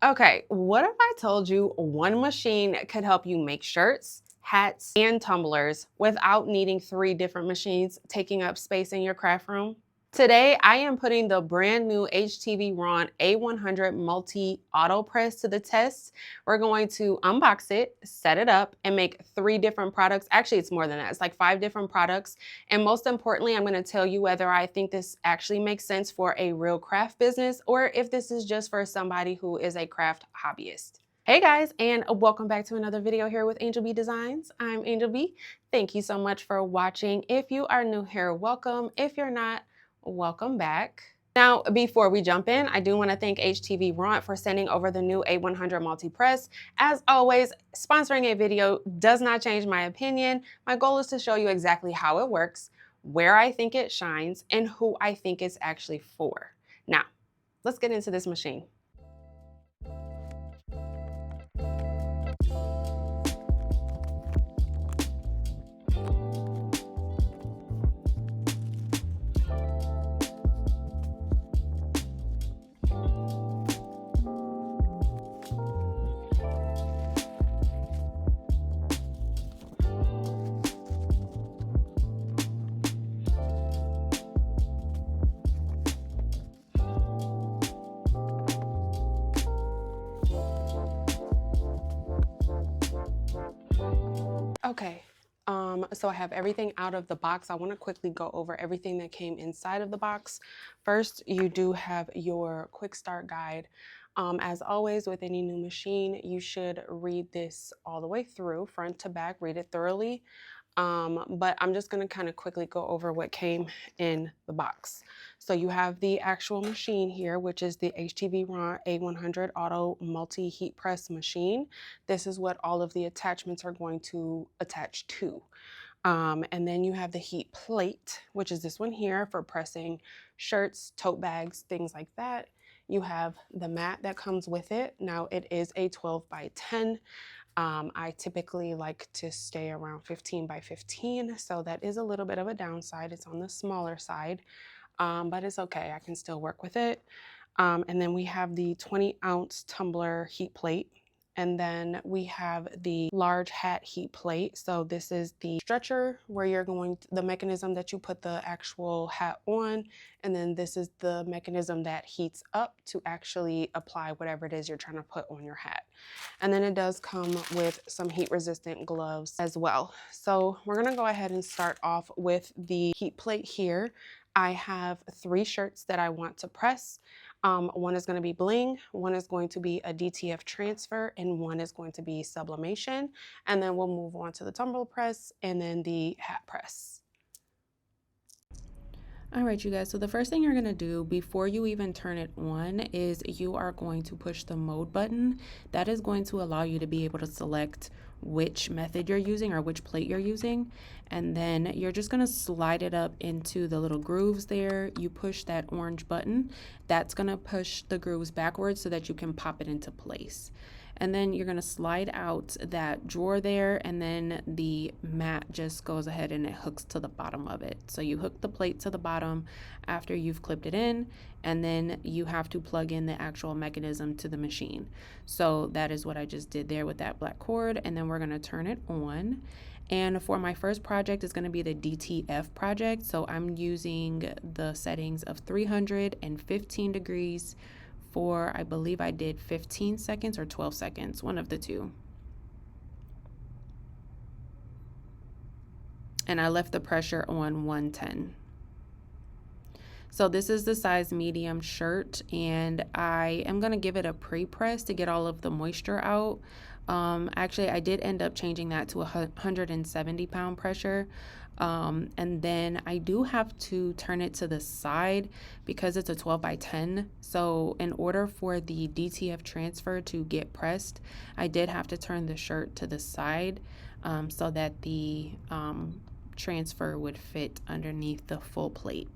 Okay, what if I told you one machine could help you make shirts, hats, and tumblers without needing 3 different machines taking up space in your craft room? Today, I am putting the brand new HTVRONT A100 Multi Press to the test. We're going to unbox it, set it up, and make 3 different products. Actually, it's more than that. It's like 5 different products. And most importantly, I'm going to tell you whether I think this actually makes sense for a real craft business or if this is just for somebody who is a craft hobbyist. Hey guys, and welcome back to another video here with Angel B Designs. I'm Angel B. Thank you so much for watching. If you are new here, welcome. If you're not, welcome back. Now, before we jump in, I do want to thank HTVRONT for sending over the new A100 Multi Press. As always, sponsoring a video does not change my opinion. My goal is to show you exactly how it works, where I think it shines, and who I think it's actually for. Now, let's get into this machine. Okay, so I have everything out of the box. I want to quickly go over everything that came inside of the box. First, you do have your quick start guide. As always, with any new machine, you should read this all the way through, front to back, read it thoroughly. But I'm just going to kind of quickly go over what came in the box. So you have the actual machine here, which is the HTVRONT A100 Auto Multi Heat Press machine. This is what all of the attachments are going to attach to. And then you have the heat plate, which is this one here for pressing shirts, tote bags, things like that. You have the mat that comes with it. Now it is a 12 by 10. I typically like to stay around 15 by 15, so that is a little bit of a downside. It's on the smaller side, but it's okay. I can still work with it. And then we have the 20-ounce tumbler heat plate. And then we have the large hat heat plate. So this is the stretcher where you're going to, the mechanism that you put the actual hat on. And then this is the mechanism that heats up to actually apply whatever it is you're trying to put on your hat. And then it does come with some heat resistant gloves as well. So we're gonna go ahead and start off with the heat plate here. I have 3 shirts that I want to press. One is going to be bling, one is going to be a DTF transfer, and one is going to be sublimation. And then we'll move on to the tumbler press and then the hat press. All right, you guys, so the first thing you're going to do before you even turn it on is you are going to push the mode button. That is going to allow you to be able to select which method you're using or which plate you're using. And then you're just going to slide it up into the little grooves there. You push that orange button. That's going to push the grooves backwards so that you can pop it into place. And then you're going to slide out that drawer there, and then the mat just goes ahead and it hooks to the bottom of it. So you hook the plate to the bottom after you've clipped it in, and then you have to plug in the actual mechanism to the machine. So that is what I just did there with that black cord, and then we're going to turn it on. And for my first project is going to be the DTF project. So I'm using the settings of 315 degrees for, I believe I did 15 seconds or 12 seconds, one of the two. And I left the pressure on 110. So this is the size medium shirt, and I am going to give it a pre-press to get all of the moisture out. Actually, I did end up changing that to 170 pound pressure. And then I do have to turn it to the side because it's a 12 by 10. So in order for the DTF transfer to get pressed, I did have to turn the shirt to the side so that the transfer would fit underneath the full plate.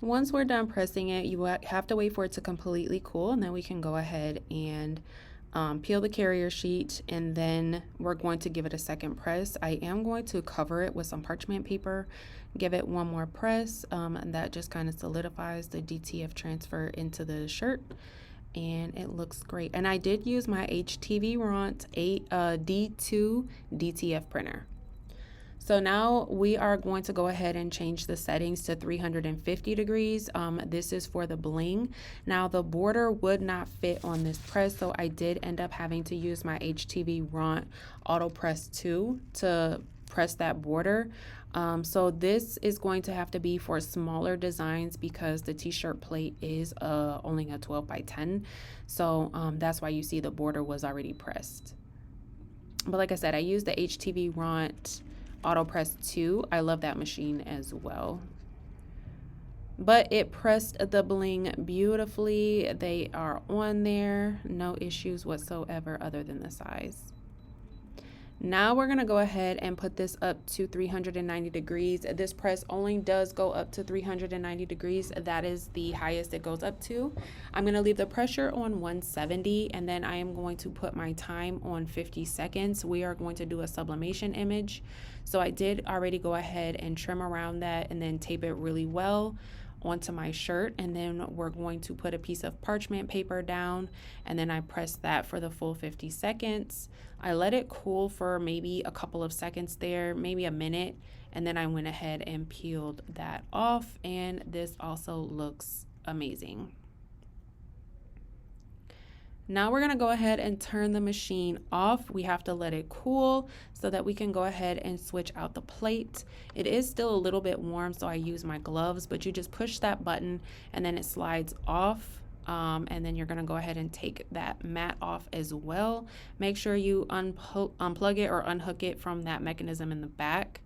Once we're done pressing it, you have to wait for it to completely cool, and then we can go ahead and peel the carrier sheet, and then we're going to give it a second press. I am going to cover it with some parchment paper, give it one more press, and that just kind of solidifies the DTF transfer into the shirt, and it looks great. And I did use my HTVRONT D2 DTF printer. So now we are going to go ahead and change the settings to 350 degrees. This is for the bling. Now the border would not fit on this press, so I did end up having to use my HTVRONT Auto Press 2 to press that border. So this is going to have to be for smaller designs because the t-shirt plate is only a 12 by 10. So that's why you see the border was already pressed. But like I said, I used the HTVRONT Auto Press 2. I love that machine as well. But it pressed the bling beautifully. They are on there. No issues whatsoever other than the size. Now we're going to go ahead and put this up to 390 degrees. This press only does go up to 390 degrees. That is the highest it goes up to. I'm going to leave the pressure on 170, and then I am going to put my time on 50 seconds. We are going to do a sublimation image. So I did already go ahead and trim around that and then tape it really well onto my shirt, and then we're going to put a piece of parchment paper down, and then I press that for the full 50 seconds. I let it cool for maybe a couple of seconds there, maybe a minute, and then I went ahead and peeled that off, and this also looks amazing. Now we're going to go ahead and turn the machine off. We have to let it cool so that we can go ahead and switch out the plate. It is still a little bit warm, so I use my gloves, but you just push that button and then it slides off. And then you're going to go ahead and take that mat off as well. Make sure you unplug it or unhook it from that mechanism in the back.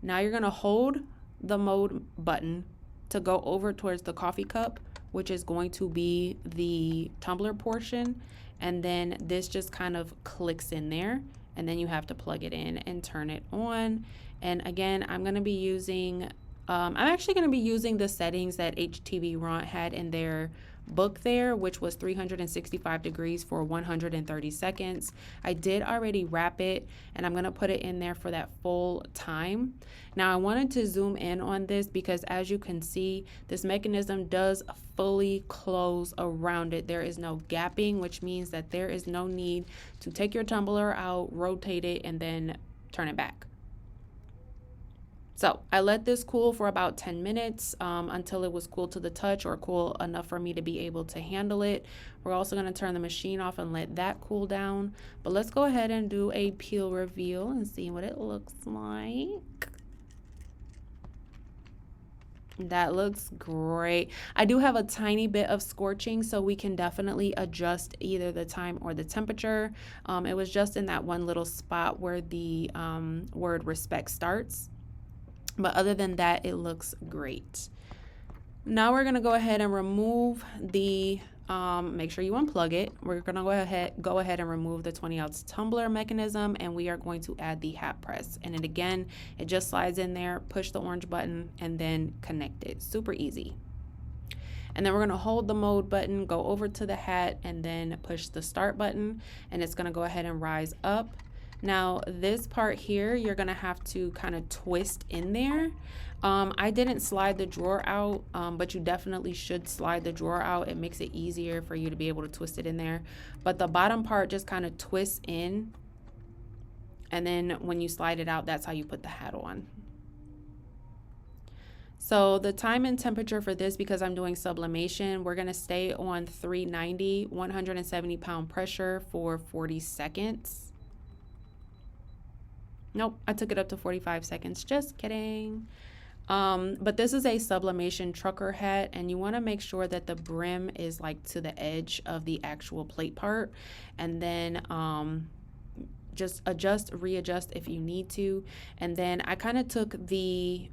Now you're going to hold the mode button to go over towards the coffee cup, which is going to be the tumbler portion, and then this just kind of clicks in there, and then you have to plug it in and turn it on. And again, I'm going to be using I'm actually going to be using the settings that HTVRONT had in their book there, which was 365 degrees for 130 seconds. I did already wrap it, and I'm going to put it in there for that full time. Now I wanted to zoom in on this because, as you can see, this mechanism does fully close around it. There is no gapping, which means that there is no need to take your tumbler out, rotate it, and then turn it back. So I let this cool for about 10 minutes until it was cool to the touch, or cool enough for me to be able to handle it. We're also going to turn the machine off and let that cool down. But let's go ahead and do a peel reveal and see what it looks like. That looks great. I do have a tiny bit of scorching, so we can definitely adjust either the time or the temperature. It was just in that one little spot where the word respect starts. But other than that, it looks great. Now we're going to go ahead and remove the, make sure you unplug it. We're going to go ahead and remove the 20-ounce tumbler mechanism, and we are going to add the hat press. And it again, it just slides in there, push the orange button, and then connect it. Super easy. And then we're going to hold the mode button, go over to the hat, and then push the start button, and it's going to go ahead and rise up. Now this part here, you're going to have to kind of twist in there. I didn't slide the drawer out, but you definitely should slide the drawer out. It makes it easier for you to be able to twist it in there. But the bottom part just kind of twists in, and then when you slide it out, that's how you put the hat on. So the time and temperature for this, because I'm doing sublimation, we're going to stay on 390, 170 pound pressure for 40 seconds. Nope, I took it up to 45 seconds. Just kidding. But this is a sublimation trucker hat, and you want to make sure that the brim is like to the edge of the actual plate part, and then just adjust, readjust if you need to. And then I kind of took the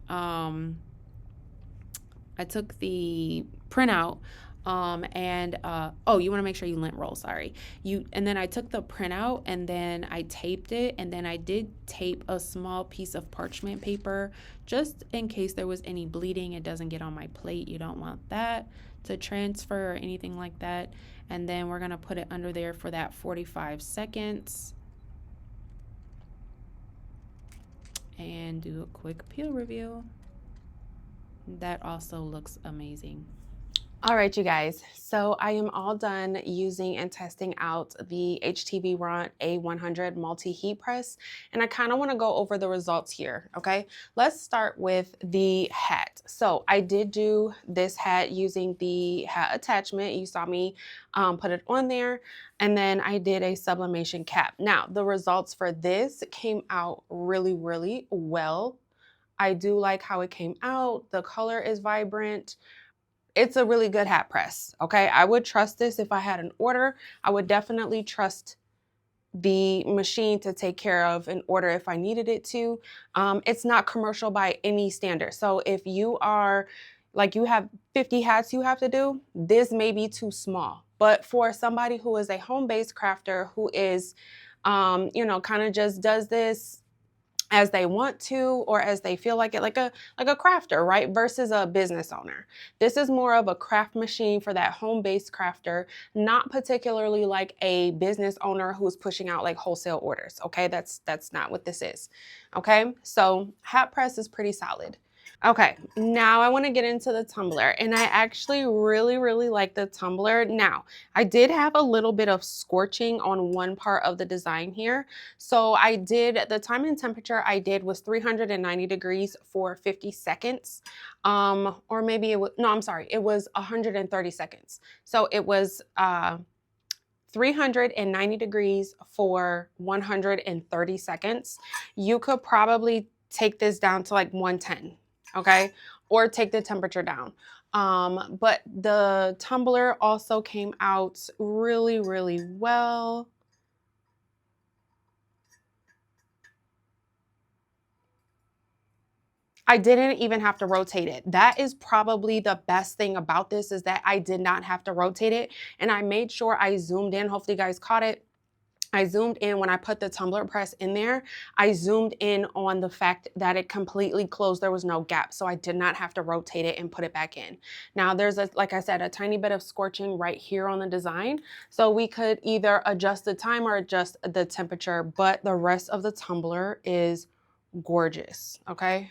printout Oh, you want to make sure you lint roll, sorry. And then I took the printout and then I taped it, and then I did tape a small piece of parchment paper just in case there was any bleeding. It doesn't get on my plate. You don't want that to transfer or anything like that. And then we're going to put it under there for that 45 seconds and do a quick peel review. That also looks amazing. All right, you guys, so I am all done using and testing out the HTVRONT A100 Multi Heat Press, and I kind of want to go over the results here, okay? Let's start with the hat. So I did do this hat using the hat attachment. You saw me put it on there, and then I did a sublimation cap. Now, the results for this came out really, really well. I do like how it came out. The color is vibrant. It's a really good hat press, okay? I would trust this if I had an order. I would definitely trust the machine to take care of an order if I needed it to. It's not commercial by any standard. So if you are, like, you have 50 hats you have to do, this may be too small. But for somebody who is a home-based crafter who is, you know, kind of just does this as they want to or as they feel like it, like a crafter, right? Versus a business owner. This is more of a craft machine for that home-based crafter, not particularly like a business owner who's pushing out like wholesale orders, okay? That's not what this is, okay? So hat press is pretty solid. Okay, now I want to get into the tumbler, and I actually really, really like the tumbler. Now, I did have a little bit of scorching on one part of the design here. So I did, the time and temperature I did was 390 degrees for 50 seconds. Or maybe it was, no, I'm sorry, it was 130 seconds. So it was 390 degrees for 130 seconds. You could probably take this down to like 110. Okay, or take the temperature down. But the tumbler also came out really, really well. I didn't even have to rotate it. That is probably the best thing about this, is that I did not have to rotate it. And I made sure I zoomed in. Hopefully you guys caught it. I zoomed in when I put the tumbler press in there. I zoomed in on the fact that it completely closed. There was no gap, so I did not have to rotate it and put it back in. Now there's, like I said, a tiny bit of scorching right here on the design. So we could either adjust the time or adjust the temperature, but the rest of the tumbler is gorgeous, okay?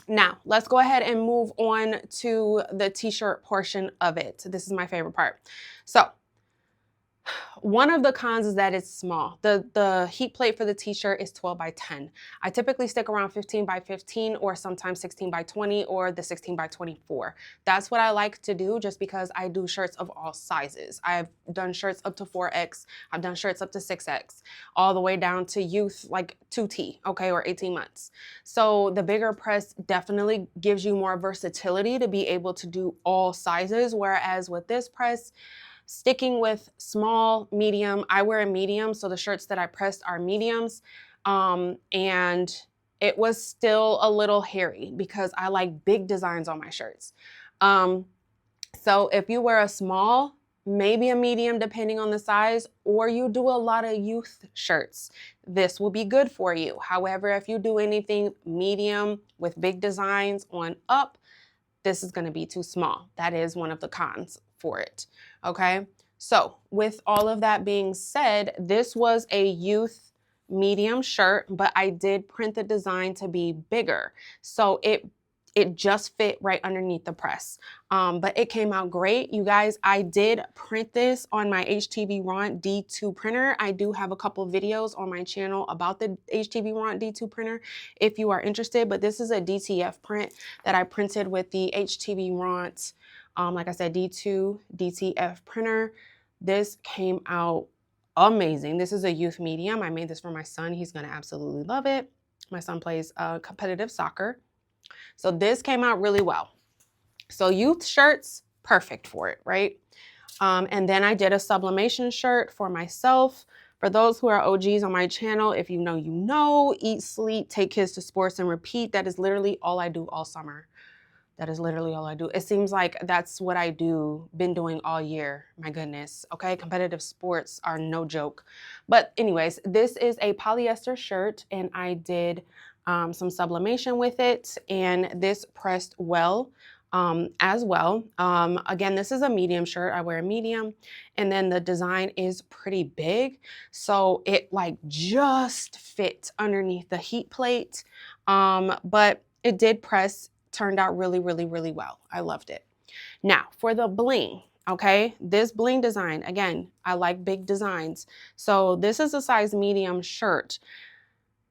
Now, let's go ahead and move on to the t-shirt portion of it. This is my favorite part. So, one of the cons is that it's small. The heat plate for the t-shirt is 12 by 10. I typically stick around 15 by 15 or sometimes 16 by 20 or the 16 by 24. That's what I like to do, just because I do shirts of all sizes. I've done shirts up to 4X. I've done shirts up to 6X, all the way down to youth, like 2T, okay, or 18 months. So the bigger press definitely gives you more versatility to be able to do all sizes, whereas with this press, sticking with small, medium, I wear a medium, so the shirts that I pressed are mediums, and it was still a little hairy because I like big designs on my shirts. So if you wear a small, maybe a medium depending on the size, or you do a lot of youth shirts, this will be good for you. However, if you do anything medium with big designs on up, this is going to be too small. That is one of the cons for it. Okay, so with all of that being said, this was a youth medium shirt, but I did print the design to be bigger, so it just fit right underneath the press. But it came out great. You guys, I did print this on my HTVRONT D2 printer. I do have a couple videos on my channel about the HTVRONT D2 printer if you are interested, but this is a DTF print that I printed with the HTVRONT, like I said, D2 DTF printer. This came out amazing. This is a youth medium. I made this for my son. He's gonna absolutely love it. My son plays competitive soccer. So this came out really well. So youth shirts, perfect for it, right? And then I did a sublimation shirt for myself. For those who are OGs on my channel, if you know, you know, eat, sleep, take kids to sports, and repeat. That is literally all I do all summer. That is literally all I do. It seems like that's what I been doing all year. My goodness. Okay. Competitive sports are no joke. But anyways, this is a polyester shirt and I did some sublimation with it and this pressed well as well. Again, this is a medium shirt. I wear a medium and then the design is pretty big. So it like just fit underneath the heat plate. But it did press, turned out really, really, really well. I loved it. Now for the bling, okay, this bling design, again, I like big designs. So this is a size medium shirt.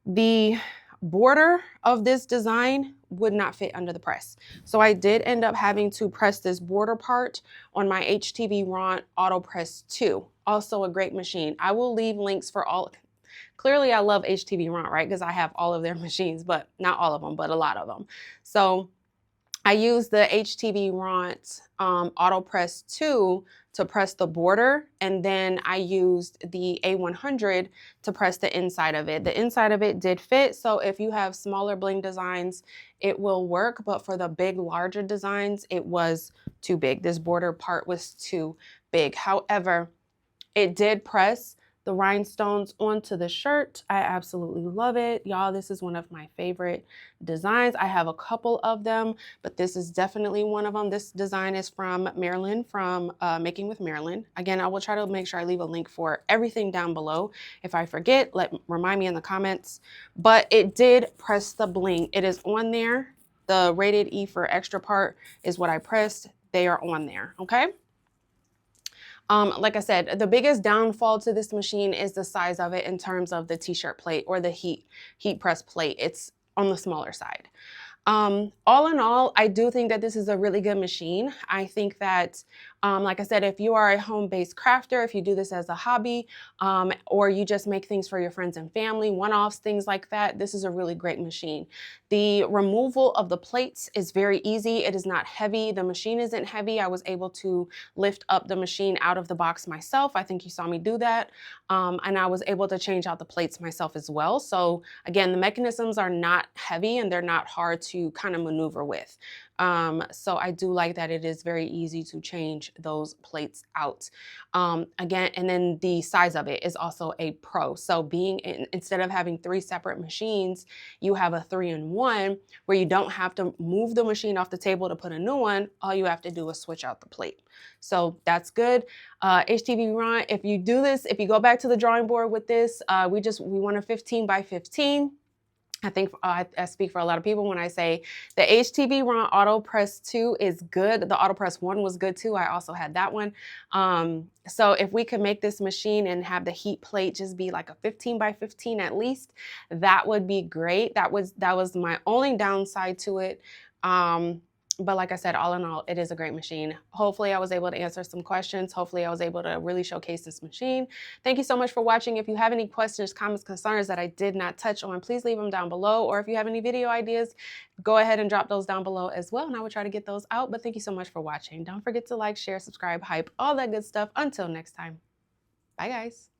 The border of this design would not fit under the press. So I did end up having to press this border part on my HTVRONT Auto Press 2. Also a great machine. I will leave links for all. Clearly, I love HTVRONT, right? Because I have all of their machines, but not all of them, but a lot of them. So I used the HTVRONT Auto Press 2 to press the border, and then I used the A100 to press the inside of it. The inside of it did fit, so if you have smaller bling designs, it will work, but for the big, larger designs, it was too big. This border part was too big. However, it did press the rhinestones onto the shirt. I absolutely love it. Y'all, this is one of my favorite designs. I have a couple of them, but this is definitely one of them. This design is from Marilyn, from Making with Marilyn. Again, I will try to make sure I leave a link for everything down below. If I forget, remind me in the comments. But it did press the bling. It is on there. The rated E for extra part is what I pressed. They are on there, okay? Like I said, the biggest downfall to this machine is the size of it in terms of the t-shirt plate or the heat press plate. It's on the smaller side. All in all, I do think that this is a really good machine. I think that, like I said, if you are a home-based crafter, if you do this as a hobby, or you just make things for your friends and family, one-offs, things like that, this is a really great machine. The removal of the plates is very easy. It is not heavy. The machine isn't heavy. I was able to lift up the machine out of the box myself. I think you saw me do that. And I was able to change out the plates myself as well. So again, the mechanisms are not heavy and they're not hard to kind of maneuver with. So I do like that it is very easy to change those plates out. Again, and then the size of it is also a pro. So instead of having 3 separate machines, you have a 3-in-1 where you don't have to move the machine off the table to put a new one. All you have to do is switch out the plate. So that's good. HTVRONT, if you do this, if you go back to the drawing board with this, we want a 15 by 15. I think I speak for a lot of people when I say the HTVRONT Auto Press 2 is good. The Auto Press 1 was good too. I also had that one. So if we could make this machine and have the heat plate just be like a 15 by 15 at least, that would be great. That was my only downside to it. But like I said, all in all, it is a great machine. Hopefully I was able to answer some questions. Hopefully I was able to really showcase this machine. Thank you so much for watching. If you have any questions, comments, concerns that I did not touch on, please leave them down below. Or if you have any video ideas, go ahead and drop those down below as well. And I will try to get those out. But thank you so much for watching. Don't forget to like, share, subscribe, hype, all that good stuff. Until next time. Bye, guys.